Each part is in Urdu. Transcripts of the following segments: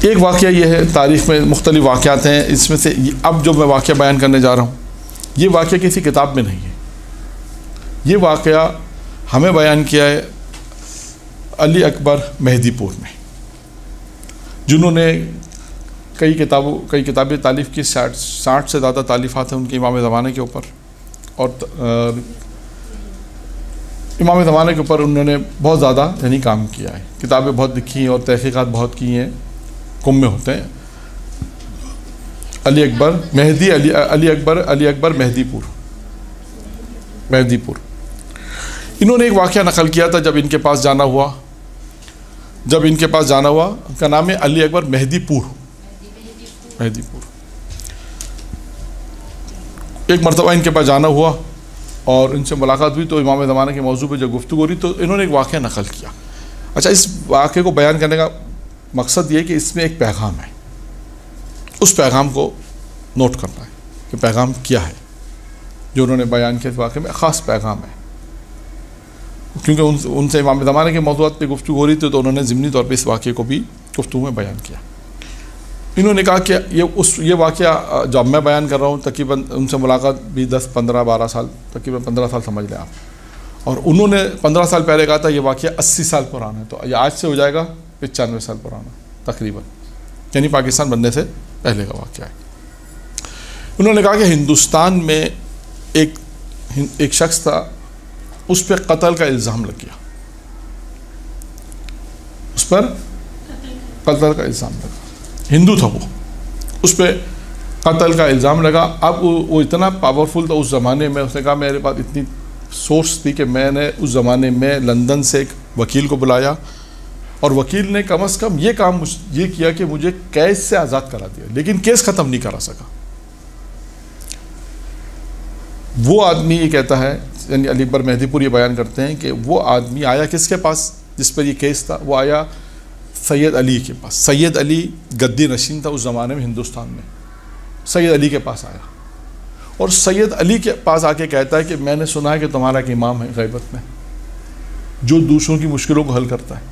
ایک واقعہ یہ ہے، تاریخ میں مختلف واقعات ہیں، اس میں سے اب جو میں واقعہ بیان کرنے جا رہا ہوں یہ واقعہ کسی کتاب میں نہیں ہے، یہ واقعہ ہمیں بیان کیا ہے علی اکبر مہدی پور میں، جنہوں نے کئی کتابیں تالیف کی، 60 سے زیادہ تالیفات ہیں ان کے امام زمانے کے اوپر، اور امام زمانے کے اوپر انہوں نے بہت زیادہ کام کیا ہے، کتابیں بہت لکھی ہیں اور تحقیقات بہت کی ہیں، کم میں ہوتے ہیں۔ علی اکبر مہدی پور، انہوں نے ایک واقعہ نقل کیا تھا جب ان کے پاس جانا ہوا، ان کا نام ہے علی اکبر مہدی پور۔ ایک مرتبہ ان کے پاس جانا ہوا اور ان سے ملاقات ہوئی تو امام زمانہ کے موضوع پہ جب گفتگو ہوئی تو انہوں نے ایک واقعہ نقل کیا۔ اچھا، اس واقعے کو بیان کرنے کا مقصد یہ کہ اس میں ایک پیغام ہے، اس پیغام کو نوٹ کرنا ہے کہ پیغام کیا ہے جو انہوں نے بیان کیا۔ اس واقعے میں خاص پیغام ہے، کیونکہ ان سے امام زمانے کے موضوعات پہ گفتگو ہو رہی تھی تو انہوں نے ضمنی طور پہ اس واقعے کو بھی گفتگو میں بیان کیا۔ انہوں نے کہا کہ یہ واقعہ جو اب میں بیان کر رہا ہوں تقریباً ان سے ملاقات بھی 10 15 12 سال، تقریباً 15 سال سمجھ لیں آپ، اور انہوں نے 15 سال پہلے کہا تھا یہ واقعہ 80 سال پرانا ہے، تو یہ آج سے ہو جائے گا 95 سال پرانا تقریباً، یعنی پاکستان بننے سے پہلے کا واقعہ ہے۔ انہوں نے کہا کہ ہندوستان میں ایک شخص تھا، اس پہ قتل کا الزام لگ گیا، اس پر قتل کا الزام لگا، ہندو تھا وہ، اس پہ قتل کا الزام لگا۔ اب وہ اتنا پاورفل تھا اس زمانے میں، اس نے کہا میرے پاس اتنی سورس تھی کہ میں نے اس زمانے میں لندن سے ایک وکیل کو بلایا اور وکیل نے کم از کم یہ کیا کہ مجھے قید سے آزاد کرا دیا، لیکن کیس ختم نہیں کرا سکا۔ وہ آدمی یہ کہتا ہے، یعنی علی اکبر مہدی پور یہ بیان کرتے ہیں کہ وہ آدمی آیا کس کے پاس جس پر یہ کیس تھا؟ وہ آیا سید علی کے پاس۔ سید علی گدی نشین تھا اس زمانے میں ہندوستان میں، سید علی کے پاس آیا اور سید علی کے پاس آ کے کہتا ہے کہ میں نے سنا ہے کہ تمہارا ایک امام ہے غیبت میں جو دوسروں کی مشکلوں کو حل کرتا ہے۔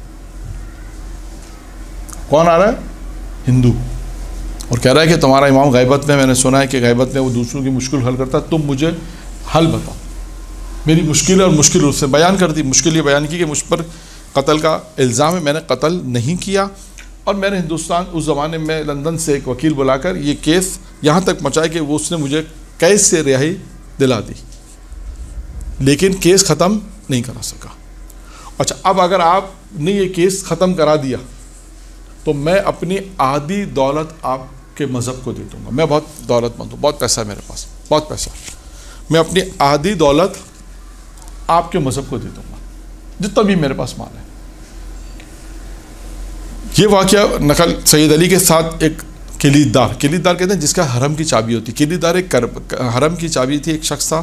کون آ رہا ہے؟ ہندو، اور کہہ رہا ہے کہ تمہارا امام غیبت میں نے سنا ہے کہ غیبت میں وہ دوسروں کی مشکل حل کرتا ہے، تم مجھے حل بتاؤ، میری مشکل اور مشکل اس سے بیان کر دی۔ مشکل یہ بیان کی کہ مجھ پر قتل کا الزام ہے، میں نے قتل نہیں کیا، اور میں نے ہندوستان اس زمانے میں لندن سے ایک وکیل بلا کر یہ کیس یہاں تک پہنچایا کہ اس نے مجھے قید سے رہائی دلا دی، لیکن کیس ختم نہیں کرا سکا۔ اچھا، اب اگر آپ نے یہ کیس ختم کرا دیا تو میں اپنی آدھی دولت آپ کے مذہب کو دے دوں گا، میں بہت دولت مند ہوں، بہت پیسہ ہے میرے پاس، بہت پیسہ، میں اپنی آدھی دولت آپ کے مذہب کو دے دوں گا، جتنا بھی میرے پاس مال ہے۔ یہ واقعہ نقل سید علی کے ساتھ ایک کلیددار کہتے ہیں جس کا حرم کی چابی ہوتی، کلیددار ایک حرم کی چابی تھی، ایک شخص تھا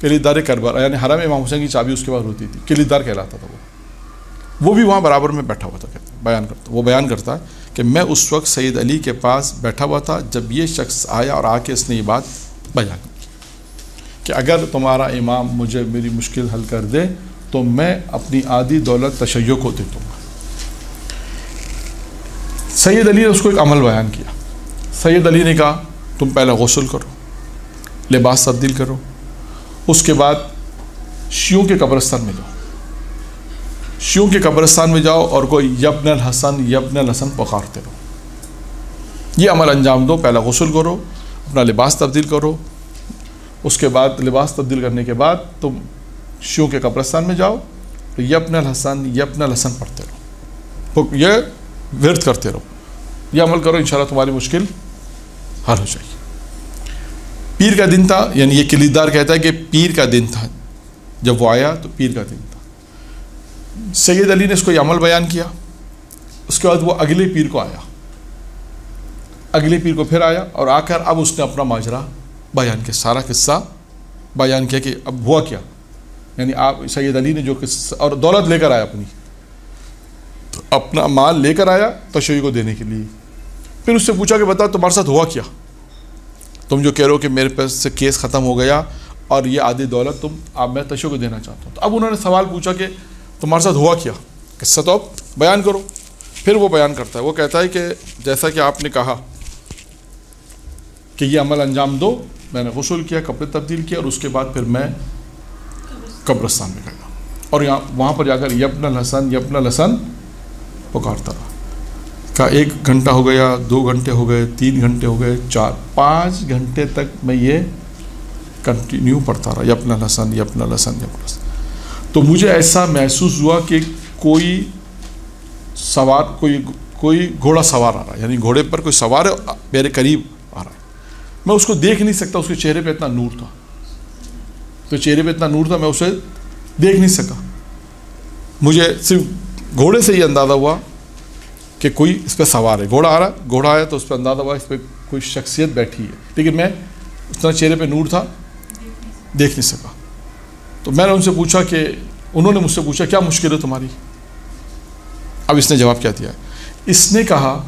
کلیددار کربلا، یعنی حرم امام حسین کی چابی اس کے پاس ہوتی تھی، کلیددار کہلاتا تھا وہ بھی وہاں برابر میں بیٹھا ہوا تھا۔ وہ بیان کرتا ہے کہ میں اس وقت سید علی کے پاس بیٹھا ہوا تھا جب یہ شخص آیا اور آ کے اس نے یہ بات بیان کی کہ اگر تمہارا امام مجھے میری مشکل حل کر دے تو میں اپنی آدھی دولت تشیع کو دے دوں گا۔ سید علی نے اس کو ایک عمل بیان کیا۔ سید علی نے کہا تم پہلے غسل کرو، لباس تبدیل کرو، اس کے بعد شیعوں کے قبرستان میں جاؤ، شیعوں کے قبرستان میں جاؤ اور کوئی یبن الحسن پکارتے رہو۔ یہ عمل انجام دو، پہلے غسل کرو، اپنا لباس تبدیل کرو، اس کے بعد لباس تبدیل کرنے کے بعد تم شیعوں کے قبرستان میں جاؤ، یبن الحسن پڑھتے رہو، یہ ورد کرتے رہو، یہ عمل کرو، انشاءاللہ تمہاری مشکل حل ہو جائے گی۔ پیر کا دن تھا، یعنی یہ کلیددار کہتا ہے کہ پیر کا دن تھا، جب وہ آیا تو پیر کا دن تھا۔ سید علی نے اس کو یہ عمل بیان کیا، اس کے بعد وہ اگلے پیر کو آیا، اگلے پیر کو پھر آیا اور آ کر اب اس نے اپنا ماجرا بیان کیا، سارا قصہ بیان کیا کہ اب ہوا کیا، یعنی آپ سید علی نے جو قصہ اور دولت لے کر آیا، اپنا مال لے کر آیا تشیع کو دینے کے لیے۔ پھر اس سے پوچھا کہ بتا تمہارے ساتھ ہوا کیا، تم جو کہہ رہے ہو کہ میرے پاس سے کیس ختم ہو گیا اور یہ آدھی دولت اب میں تشیع کو دینا چاہتا ہوں۔ تو اب انہوں نے سوال پوچھا کہ تمہارے ساتھ ہوا کیا، قصہ تو اب بیان کرو۔ پھر وہ بیان کرتا ہے، وہ کہتا ہے کہ جیسا کہ آپ نے کہا کہ یہ عمل انجام دو، میں نے غسل کیا، کپڑے تبدیل کیا، اور اس کے بعد پھر میں قبرستان میں گیا، اور وہاں پر جا کر یبن الحسن یبن الحسن پکارتا رہا۔ کہا 1 گھنٹہ ہو گیا، 2 گھنٹے ہو گئے، 3 گھنٹے ہو گئے، 4 5 گھنٹے تک میں یہ کنٹینیو پڑھتا رہا، یبن الحسن یبن الحسن یبن الحسن۔ تو مجھے ایسا محسوس ہوا کہ کوئی سوار کوئی گھوڑا سوار آ رہا ہے، یعنی گھوڑے پر کوئی سوار ہے، میرے قریب آ رہا ہے۔ میں اس کو دیکھ نہیں سکتا، اس کے چہرے پہ اتنا نور تھا، تو چہرے پہ اتنا نور تھا، میں اسے دیکھ نہیں سکا۔ مجھے صرف گھوڑے سے یہ اندازہ ہوا کہ کوئی اس پہ سوار ہے، گھوڑا آ رہا، گھوڑا آیا تو اس پہ اندازہ ہوا اس پہ کوئی شخصیت بیٹھی ہے، لیکن میں اس طرح چہرے پہ نور تھا، دیکھ نہیں سکا۔ تو میں نے ان سے پوچھا کہ انہوں نے مجھ سے پوچھا کیا مشکل ہے تمہاری؟ اب اس نے جواب کیا دیا؟ اس نے کہا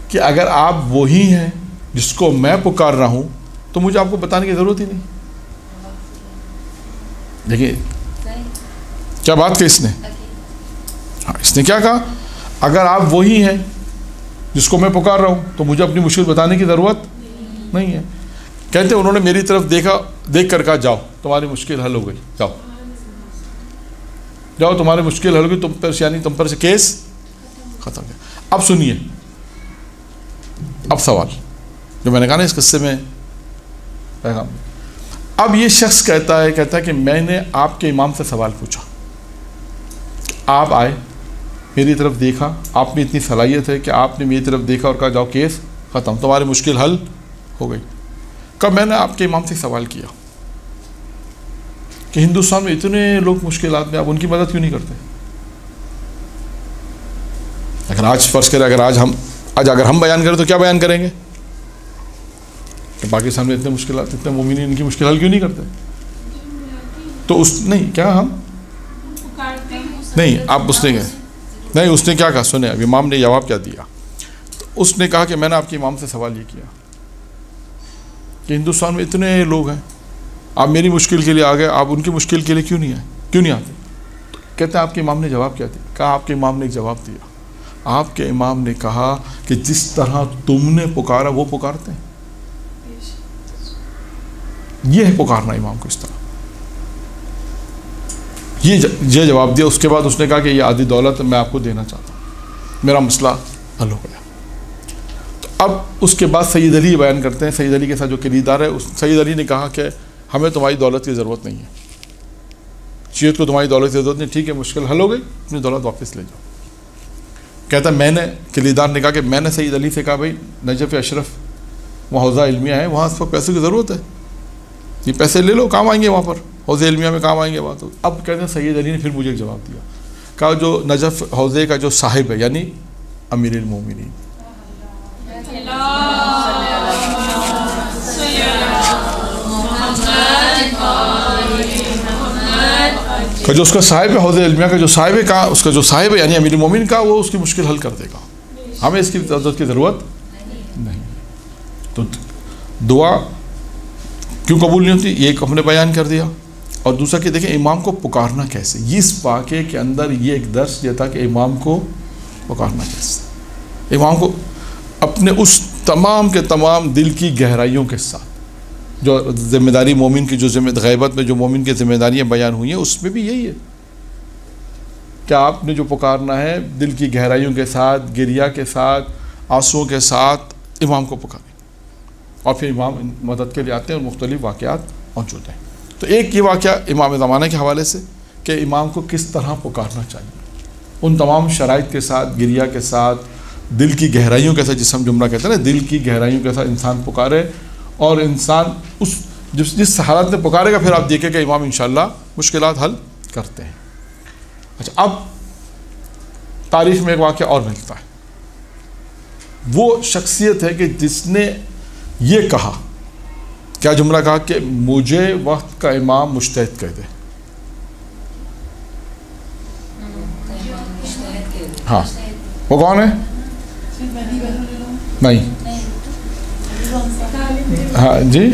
کہ اگر آپ وہی ہیں جس کو میں پکار رہا ہوں تو مجھے آپ کو بتانے کی ضرورت ہی نہیں۔ دیکھیے کیا بات کہ اس نے، ہاں اس نے کیا کہا، اگر آپ وہی ہیں جس کو میں پکار رہا ہوں تو مجھے اپنی مشکل بتانے کی ضرورت نہیں ہے۔ کہتے انہوں نے میری طرف دیکھ کر کہا جاؤ تمہاری مشکل حل ہو گئی، جاؤ تمہاری مشکل حل ہو گئی، تم پر یعنی تم پر سے کیس ختم ہے۔ اب سنیے، اب سوال جو میں نے کہا نا اس قصے میں پیغام، اب یہ شخص کہتا ہے کہ میں نے آپ کے امام سے سوال پوچھا، آپ آئے میری طرف دیکھا، آپ میں اتنی صلاحیت ہے کہ آپ نے میری طرف دیکھا اور کہا جاؤ کیس ختم، تمہاری مشکل حل ہو گئی۔ کب میں نے آپ کے امام سے سوال کیا کہ ہندوستان میں اتنے لوگ مشکلات میں، آپ ان کی مدد کیوں نہیں کرتے؟ اگر آج فرض کریں، اگر ہم بیان کریں تو کیا بیان کریں گے کہ پاکستان میں اتنے مشکلات، اتنے مومنین ان کی مشکل حل کیوں نہیں کرتے؟ تو اس نے کیا کہا، سنیں اب امام نے جواب کیا دیا۔ اس نے کہا کہ میں نے آپ کے امام سے سوال یہ کیا کہ ہندوستان میں اتنے لوگ ہیں، آپ میری مشکل کے لیے آ گئے، آپ ان کی مشکل کے لیے کیوں نہیں آتے؟ کہتے ہیں آپ کے امام نے جواب کیا دیا؟ کہا آپ کے امام نے ایک جواب دیا، آپ کے امام نے کہا کہ جس طرح تم نے پکارا وہ پکارتے ہیں، یہ ہے پکارنا امام کو اس طرح، یہ جواب دیا۔ اس کے بعد اس نے کہا کہ یہ آدھی دولت میں آپ کو دینا چاہتا ہوں، میرا مسئلہ حل ہو گیا۔ تو اب اس کے بعد سید علی بیان کرتے ہیں، سید علی کے ساتھ جو کلیدار ہے، سید علی نے کہا کہ ہمیں تمہاری دولت کی ضرورت نہیں ہے، شیعت کو تمہاری دولت کی ضرورت نہیں، ٹھیک ہے مشکل حل ہو گئی، اپنی دولت واپس لے جاؤ۔ کہتا ہے کلیدار نے کہا کہ میں نے سید علی سے کہا بھائی نجف اشرف وہاں حوضہ علمیہ ہے، وہاں اس وقت پیسے کی ضرورت ہے، یہ پیسے لے لو، کام آئیں گے، وہاں پر حوضہ علمیہ میں کام آئیں گے وہاں۔ تو اب کہتے ہیں سید علی نے پھر مجھے ایک جواب دیا، کہا جو نجف حوضے کا جو صاحب ہے یعنی امیر المومنین، کہ جو اس کا صاحب ہے حوضہ علمیہ کا جو صاحب ہے، کہا اس کا جو صاحب ہے یعنی امیر المومنین کا، وہ اس کی مشکل حل کر دے گا، ہمیں اس کی ضرورت کی ضرورت نہیں۔ تو دعا کیوں قبول نہیں ہوتی یہ ایک ہم نے بیان کر دیا، اور دوسرا کہ دیکھیں امام کو پکارنا کیسے، اس واقعے کے اندر یہ ایک درس یہ تھا کہ امام کو پکارنا کیسے، امام کو اپنے اس تمام کے تمام دل کی گہرائیوں کے ساتھ، جو ذمہ داری مومن کی، جو غیبت میں جو مومن کی ذمہ داریاں بیان ہوئی ہیں اس میں بھی یہی ہے کہ آپ نے جو پکارنا ہے دل کی گہرائیوں کے ساتھ، گریہ کے ساتھ، آنسوؤں کے ساتھ امام کو پکاریں، اور پھر امام مدد کے لیے آتے ہیں اور مختلف واقعات موجود ہیں۔ تو ایک یہ واقعہ امام زمانہ کے حوالے سے کہ امام کو کس طرح پکارنا چاہیے، ان تمام شرائط کے ساتھ، گریہ کے ساتھ، دل کی گہرائیوں کے ساتھ، جس ہم جملہ کہتے ہیں نا، دل کی گہرائیوں کے ساتھ انسان پکارے، اور انسان جس حالت میں پکارے گا پھر آپ دیکھیں کہ امام انشاءاللہ مشکلات حل کرتے ہیں۔ اچھا، اب تاریخ میں ایک واقعہ اور ملتا ہے، وہ شخصیت ہے کہ جس نے یہ کہا، کیا جملہ کہا کہ مجھے وقت کا امام مجتہد کہہ دے۔ ہاں، وہ کون ہے؟ نہیں، ہاں جی،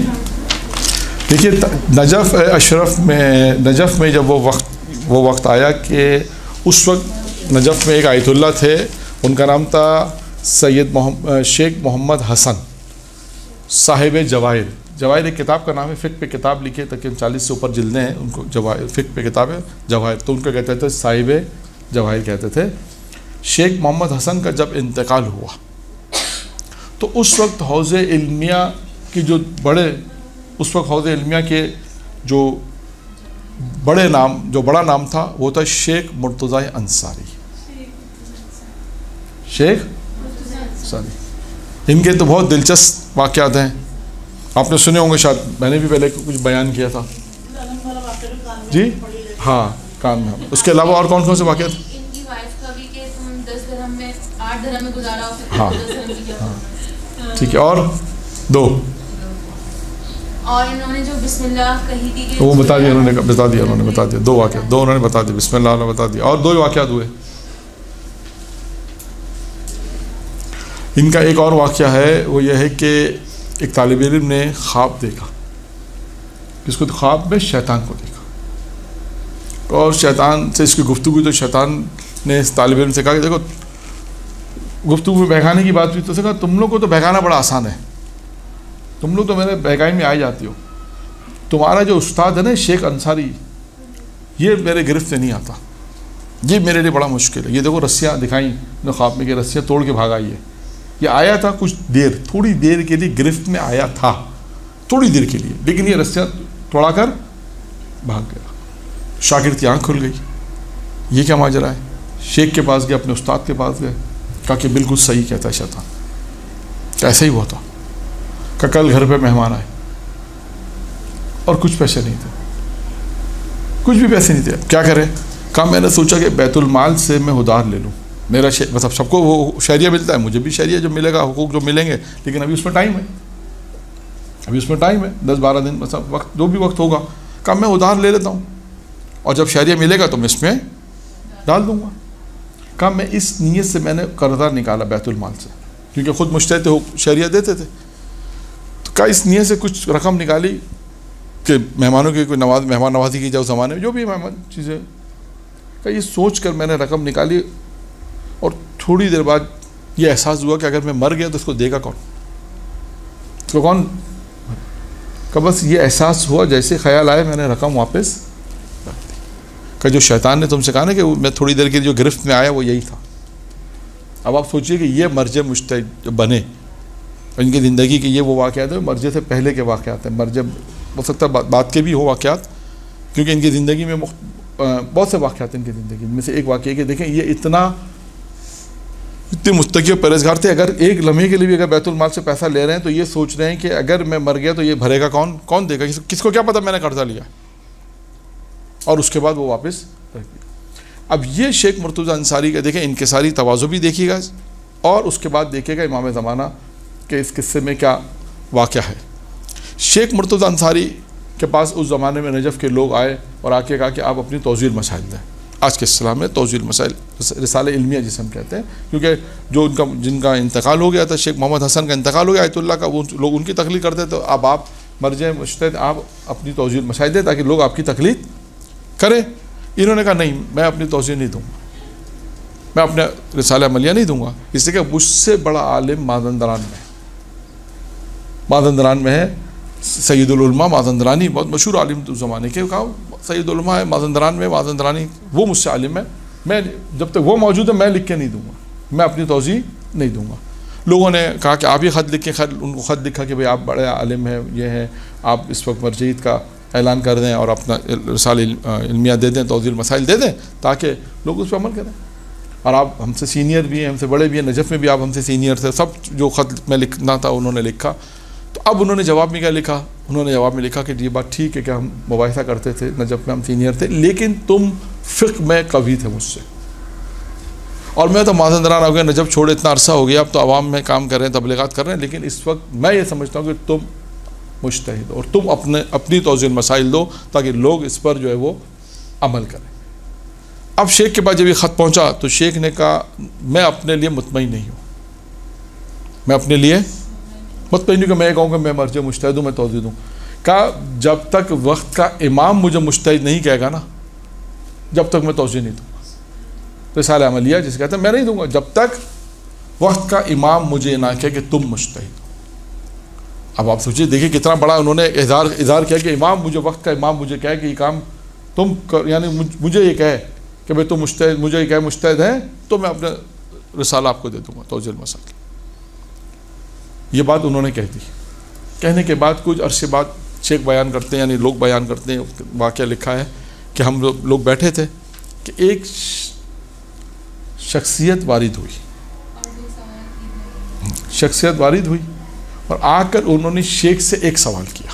دیکھیے نجف میں جب وہ وقت آیا کہ اس وقت نجف میں ایک آیت اللہ تھے، ان کا نام تھا شیخ محمد حسن صاحب جواہر. جواہر ایک کتاب کا نام ہے، فقہ پہ کتاب لکھی ہے، تقریباً 40 سے اوپر جلدیں ہیں ان کو. جواہر فقہ پہ کتاب ہے جواہر، تو ان کو کہتے تھے صاحب جواہر کہتے تھے. شیخ محمد حسن کا جب انتقال ہوا تو اس وقت حوض علمیہ کی جو حوض علمیہ کے جو بڑا نام تھا وہ تھا شیخ مرتضی انصاری. شیخ انصاری، ان کے تو بہت دلچسپ واقعات ہیں، آپ نے سنے ہوں گے شاید، میں نے بھی پہلے کچھ بیان کیا تھا. جی ہاں، کان میں. اس کے علاوہ اور کون کون سے واقعات؟ ہاں ٹھیک ہے، اور دو اور انہوں نے جو بسم اللہ کہی تھی وہ بتا دیا، انہوں نے بتا دیا دو واقعات، دو انہوں نے بتا دیا، بسم اللہ انہوں نے بتا دیا، اور دو واقعات ہوئے. ان کا ایک اور واقعہ ہے، وہ یہ ہے کہ ایک طالب علم نے خواب دیکھا. کس کو؟ خواب میں شیطان کو دیکھا، اور شیطان سے اس کی گفتگو، تو شیطان نے اس طالب علم سے کہا کہ دیکھو، گفتگو میں بہکانے کی بات ہوئی تو اسے کہا تم لوگ کو تو بہکانا بڑا آسان ہے، تم لوگ تو میرے بہکائی میں آئی جاتی ہو، تمہارا جو استاد ہے نا شیخ انصاری، یہ میرے گرفت میں نہیں آتا، یہ میرے لیے بڑا مشکل ہے. یہ دیکھو رسیاں دکھائیں نے خواب میں کہ رسیاں توڑ کے بھاگا. یہ آیا تھا کچھ دیر، تھوڑی دیر کے لیے گرفت میں آیا تھا، تھوڑی دیر کے لیے، لیکن یہ رسیاں توڑا کر بھاگ گیا. شاگرد کی آنکھ کھل گئی، یہ کیا ماجرا ہے؟ شیخ کے پاس گئے، اپنے استاد کے پاس گئے، کہا کہ بالکل صحیح کہتا ہے شیطان، ایسا ہی ہوا تھا کہ کل گھر پہ مہمان آئے اور کچھ پیسے نہیں تھے، کچھ بھی پیسے نہیں تھے، کیا کریں؟ کہا میں نے سوچا کہ بیت المال سے میں ادھار لے لوں، میرا مطلب سب کو وہ شہریہ ملتا ہے، مجھے بھی شہریہ جو ملے گا، حقوق جو ملیں گے، لیکن ابھی اس میں ٹائم ہے، 10-12 دن مطلب وقت، جو بھی وقت ہوگا. کہا میں ادھار لے لیتا ہوں اور جب شہریہ ملے گا تو میں اس میں ڈال دوں گا. کہا میں اس نیت سے میں نے قرضہ نکالا بیت المال سے، کیونکہ خود مشتہد تھے، شہریہ دیتے تھے، تو کہا اس نیت سے کچھ رقم نکالی کہ مہمانوں کی کوئی مہمان نوازی کی جائے اس زمانے میں، جو بھی مہمان چیزیں. کہ یہ سوچ کر میں نے رقم نکالی، اور تھوڑی دیر بعد یہ احساس ہوا کہ اگر میں مر گیا تو اس کو دے گا کون؟ اس کو کون؟ کہ بس یہ احساس ہوا، جیسے خیال آئے میں نے رقم واپس رکھ دی. کہ جو شیطان نے تم سے کہا نا کہ میں تھوڑی دیر کے جو گرفت میں آیا وہ یہی تھا. اب آپ سوچئے کہ یہ مرج مجتہد جو بنے ان کی زندگی کے، یہ وہ واقعات ہیں مرج سے پہلے کے واقعات ہیں، مرج ہو سکتا ہے بعد کے بھی ہو واقعات، کیونکہ ان کی زندگی میں بہت سے واقعات ہیں. ان کی زندگی میں سے ایک واقعہ کہ دیکھیں یہ اتنے متقی و پرہیزگار تھے، اگر ایک لمحے کے لیے بھی اگر بیت المال سے پیسہ لے رہے ہیں تو یہ سوچ رہے ہیں کہ اگر میں مر گیا تو یہ بھرے گا کون دے گا؟ کس کو کیا پتہ میں نے قرضہ لیا، اور اس کے بعد وہ واپس رکھ دیا. اب یہ شیخ مرتضی انصاری کا دیکھیں انکساری تواضع بھی دیکھیے گا، اور اس کے بعد دیکھیے گا امام زمانہ کے اس قصے میں کیا واقعہ ہے. شیخ مرتضی انصاری کے پاس اس زمانے میں نجف کے لوگ آئے اور آ کے کہا کہ آپ اپنی توضیح المسائل دیں. آج کے اسلام میں توضیح المسائل، رسالہ علمیہ جسے ہم کہتے ہیں، کیونکہ جو جن کا انتقال ہو گیا تھا، شیخ محمد حسن کا انتقال ہو گیا آیت اللہ کا، وہ لوگ ان کی تقلید کرتے، تو اب آپ مرجع مجتہد آپ اپنی توضیح المسائل دیں تاکہ لوگ آپ کی تقلید کریں. انہوں نے کہا نہیں، میں اپنی توضیح نہیں دوں گا، میں اپنے رسالہ عملیہ نہیں دوں گا، اس لیے کہ مجھ سے بڑا عالم مازندران میں ہے سید العلماء مازندرانی، بہت مشہور عالم اس زمانے کے. کہا سید العلماء ہے مازندران میں، مازندرانی وہ مجھ سے عالم ہے، میں جب تک وہ موجود ہے میں لکھ کے نہیں دوں گا، میں اپنی توضیح نہیں دوں گا. لوگوں نے کہا کہ آپ ہی خط لکھیں، خیر ان کو خط لکھا کہ بھئی آپ بڑے عالم ہیں، یہ ہیں، آپ اس وقت مرجعیت کا اعلان کر دیں اور اپنا رسالہ علمیہ دے دیں، توضیح المسائل دے دیں تاکہ لوگ اس پہ عمل کریں. اور آپ ہم سے سینئر بھی ہیں، ہم سے بڑے بھی ہیں، نجف میں بھی آپ ہم سے سینئر تھے، سب جو خط میں لکھنا تھا انہوں نے لکھا. تو اب انہوں نے جواب میں کیا لکھا؟ انہوں نے جواب میں لکھا کہ یہ بات ٹھیک ہے کہ ہم مباحثہ کرتے تھے، نجف میں ہم سینئر تھے، لیکن تم فقہ میں قوی تھے مجھ سے، اور میں تو مازندران ہو گیا، نجف چھوڑے اتنا عرصہ ہو گیا، اب تو عوام میں کام کر رہے ہیں، تبلیغات کر رہے ہیں، لیکن اس وقت میں یہ سمجھتا ہوں کہ تم مجتہد اور تم اپنی توضیح مسائل دو تاکہ لوگ اس پر جو ہے وہ عمل کریں. اب شیخ کے پاس جب یہ خط پہنچا تو شیخ نے کہا میں اپنے لیے مطمئن نہیں ہوں، میں اپنے لیے مطمئن نہیں کہ میں کہوں کہ میں مرجع مجتہد ہوں، میں توضیح دوں. کہا جب تک وقت کا امام مجھے مجتہد نہیں کہے گا نا، جب تک میں توضیح نہیں دوں گا. رسالہ عملیہ جسے کہتے ہیں، میں نہیں دوں گا جب تک وقت کا امام مجھے نہ کہے کہ تم مجتہد ہو۔ اب آپ سوچیے، دیکھیے کتنا بڑا انہوں نے اظہار کیا کہ امام مجھے، وقت کا امام مجھے کہے کہ یہ کام تم یعنی مجھے یہ کہے کہ بھائی تم مجتہد، مجھے یہ کہے مجتہد ہے تو میں اپنا رسالہ آپ کو دے دوں گا، توضیح المسائل۔ یہ بات انہوں نے کہہ دی۔ کہنے کے بعد کچھ عرصے بعد شیخ بیان کرتے ہیں، یعنی لوگ بیان کرتے ہیں، واقعہ لکھا ہے کہ ہم لوگ بیٹھے تھے کہ ایک شخصیت وارد ہوئی، اور آ کر انہوں نے شیخ سے ایک سوال کیا۔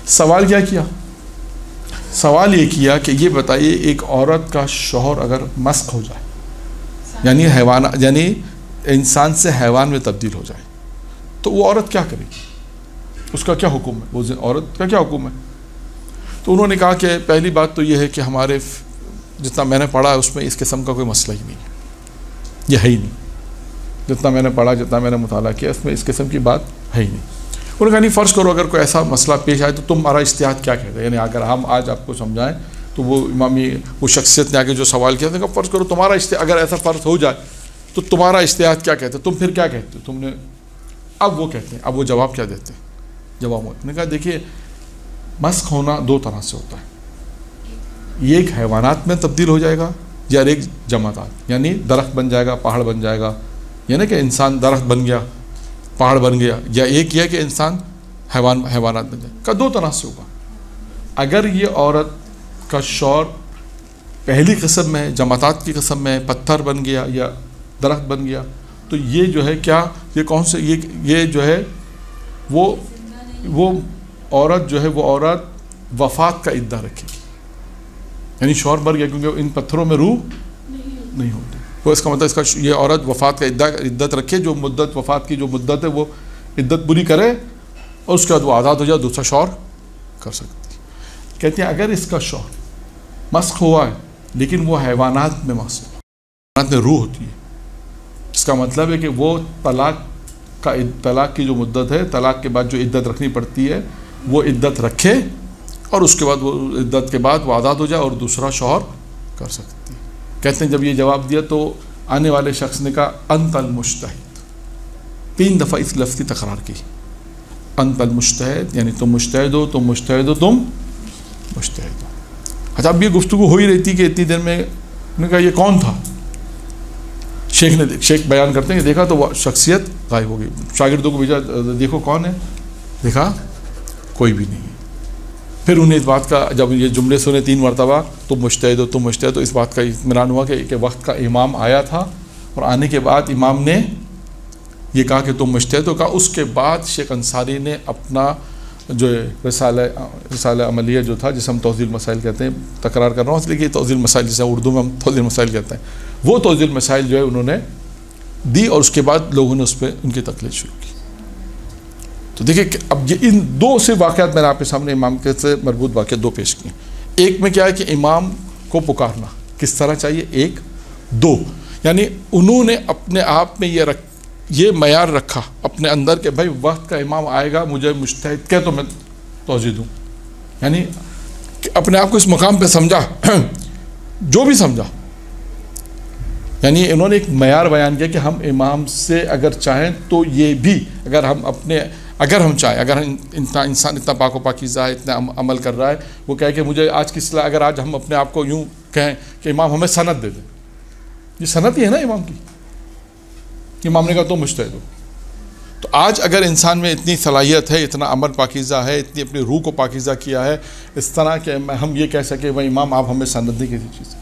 سوال کیا کیا؟ سوال یہ کیا کہ یہ بتائیے، ایک عورت کا شوہر اگر مسخ ہو جائے، یعنی انسان سے حیوان میں تبدیل ہو جائے، تو وہ عورت کیا کرے گی؟ اس کا کیا حکم ہے؟ وہ عورت کا کیا حکم ہے؟ تو انہوں نے کہا کہ پہلی بات تو یہ ہے کہ ہمارے جتنا میں نے پڑھا ہے اس میں اس قسم کا کوئی مسئلہ ہی نہیں ہے، یہ ہے ہی نہیں۔ جتنا میں نے پڑھا، جتنا میں نے مطالعہ کیا، اس میں اس قسم کی بات ہے ہی نہیں۔ انہوں نے کہا نہیں، فرض کرو اگر کوئی ایسا مسئلہ پیش آئے تو تمہارا اجتہاد کیا کہتا ہے؟ یعنی اگر ہم آج آپ کو سمجھائیں تو وہ امامی وہ شخصیت نے آگے جو سوال کیا تھا کہ فرض کرو تمہارا اگر ایسا فرض ہو جائے تو تمہارا اجتہاد کیا کہتا ہے؟ تم پھر کیا کہتے ہو؟ تم نے اب وہ کہتے ہیں، اب وہ جواب کیا دیتے ہیں؟ جواب نے کہا دیکھیے، مسخ ہونا دو طرح سے ہوتا ہے، یہ ایک حیوانات میں تبدیل ہو جائے گا یا ایک جمادات، یعنی درخت بن جائے گا، پہاڑ بن جائے گا، یعنی کہ انسان درخت بن گیا، پہاڑ بن گیا، یا ایک یہ کہ انسان حیوانات بن جائے گا۔ دو طرح سے ہوگا۔ اگر یہ عورت کا شوہر پہلی قسم میں، جمادات کی قسم میں پتھر بن گیا یا درخت بن گیا، تو یہ جو ہے کیا، یہ کون سے، یہ جو ہے وہ عورت جو ہے، وہ عورت وفات کا عدہ رکھے گی، یعنی شوہر مر گیا، کیونکہ ان پتھروں میں روح نہیں ہوتی، تو اس کا مطلب اس کا یہ عورت وفات کا عدت رکھے، جو مدت وفات کی جو مدت ہے وہ عدت پوری کرے، اور اس کے بعد وہ آزاد ہو جائے، دوسرا شوہر کر سکتی۔ کہتے ہیں اگر اس کا شوہر مسخ ہوا ہے لیکن وہ حیوانات میں مسخ، حیوانات میں روح ہوتی ہے، اس کا مطلب ہے کہ وہ طلاق کی جو مدت ہے، طلاق کے بعد جو عدت رکھنی پڑتی ہے، وہ عدت رکھے، اور اس کے بعد وہ عدت کے بعد وہ آزاد ہو جائے اور دوسرا شوہر کر سکتی ہے۔ کہتے ہیں جب یہ جواب دیا تو آنے والے شخص نے کہا انت المجتہد، 3 دفعہ اس لفظ کی تکرار کی، انت المجتہد، یعنی تم مجتہد ہو، تم مجتہد ہو، تم مجتہد ہو۔ اچھا، اب یہ گفتگو ہو ہی رہی تھی کہ اتنی دیر میں انہوں نے کہا یہ کون تھا؟ شیخ بیان کرتے ہیں کہ دیکھا تو وہ شخصیت غائب ہو گئی، شاگردوں کو بھیجا، دیکھو کون ہے، دیکھا کوئی بھی نہیں ہے۔ پھر انہیں اس بات کا، جب یہ جملے سنے 3 مرتبہ، تم مجتہد ہو، تم مجتہد ہو، اس بات کا اطمینان ہوا کہ وقت کا امام آیا تھا، اور آنے کے بعد امام نے یہ کہا کہ تم مجتہد ہو کہا۔ اس کے بعد شیخ انصاری نے اپنا جو رسالہ عملیہ جو تھا، جسے ہم توضیح المسائل کہتے ہیں، تکرار کر رہا ہوں اس لیے کہ توضیح المسائل جسے اردو میں ہم توضیح المسائل کہتے ہیں، وہ توضیح المسائل جو ہے انہوں نے دی، اور اس کے بعد لوگوں نے اس پہ ان کی تقلید شروع کی۔ تو دیکھیں کہ اب یہ ان 2 سے واقعات میں نے آپ کے سامنے امام کے سے مربوط واقعات 2 پیش کیے۔ ایک میں کیا ہے کہ امام کو پکارنا کس طرح چاہیے، 1 2 یعنی انہوں نے اپنے آپ میں یہ معیار رکھا اپنے اندر کہ بھائی وقت کا امام آئے گا، مجھے مجتہد کہہ تو میں توجہ دوں، یعنی اپنے آپ کو اس مقام پہ سمجھا، جو بھی سمجھا، یعنی انہوں نے ایک معیار بیان کیا کہ ہم امام سے اگر چاہیں تو یہ بھی، اگر ہم چاہیں، اگر انسان اتنا پاک و پاکیزہ ہے، اتنا عمل کر رہا ہے، وہ کہے کہ مجھے آج کی اصلاح، اگر آج ہم اپنے آپ کو یوں کہیں کہ امام ہمیں سند دے دیں، یہ سند ہی ہے نا امام کی، امام نے کہا تو مجتہد ہو۔ تو آج اگر انسان میں اتنی صلاحیت ہے، اتنا عمل پاکیزہ ہے، اتنی اپنی روح کو پاکیزہ کیا ہے، اس طرح کہ ہم یہ کہہ سکیں وہ امام آپ ہمیں سند دیں کسی چیز سے،